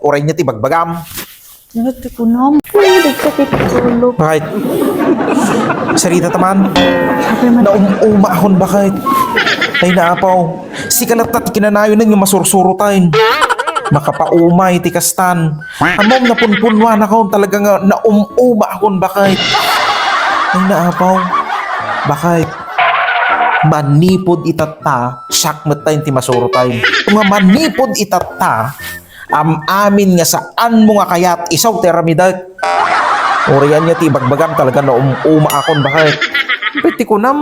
Oray niya ti bagbagam. Nagti ko na. Nagkakit tulog. Bakit? Sarita taman. Sabi man. Na akon bakit? Ay naapaw. Si kalatat kinanayon ng yung masursurutain. Makapaumay ti kastan. Amom na punpunwan ako talaga nga akon bakit? Ay naapaw. Bakit? Manipod itata, sakmet tayo ti masurutay. Kung nga manipod itata, amin nga saan mo nga kayat isaw teramidag. Oriyan niya ti bagbagam talaga na akon bakit? Pwede ko nam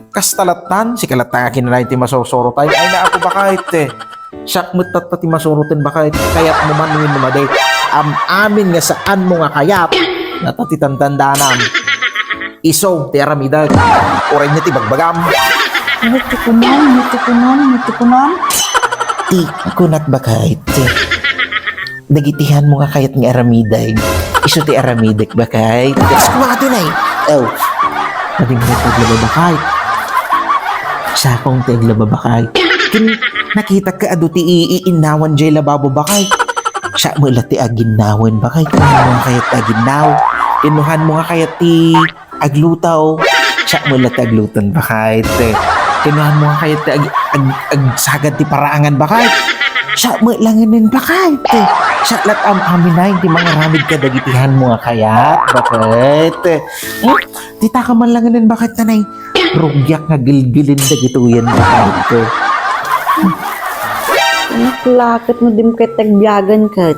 kastalatan, si kalatakin na ti masurutay. Ay na ako bakit eh. Sakmet tata ti masurutin bakit? Kayat mo man yun numaday. Amin nga saan mo nga kayat, natatitandandaan isaw teramidag. Oriyan niya ti bagbagam. Nagti ko na. Ti, kunat bakit? Dagitihan mo nga kayat ng aramiday. Iso ti aramidag bakit? That's ko mga tunay. Oh, naging may taglaba bakit? Sakong taglaba bakit? Nakita ka ado ti iinawan jay lababo bakit? Siya mo ila ti aginawan bakit? Kinuhan mo nga kayat aginaw. Kinuhan mo nga kayat ti aglutaw. Siya mo ila ti aglutan bakit? Kinuhan mo nga kayat ti agsagad ti paraangan bakit? Siya mo langinin bakit? Siya lat aminay ti mga ramid ka dagitihan mo nga kayat bakit? Tita ka man langinin bakit tanay? Rugyak nga gilgilin dagituyan bakit? Anak, lakit mo dim kay tagbiagan kat.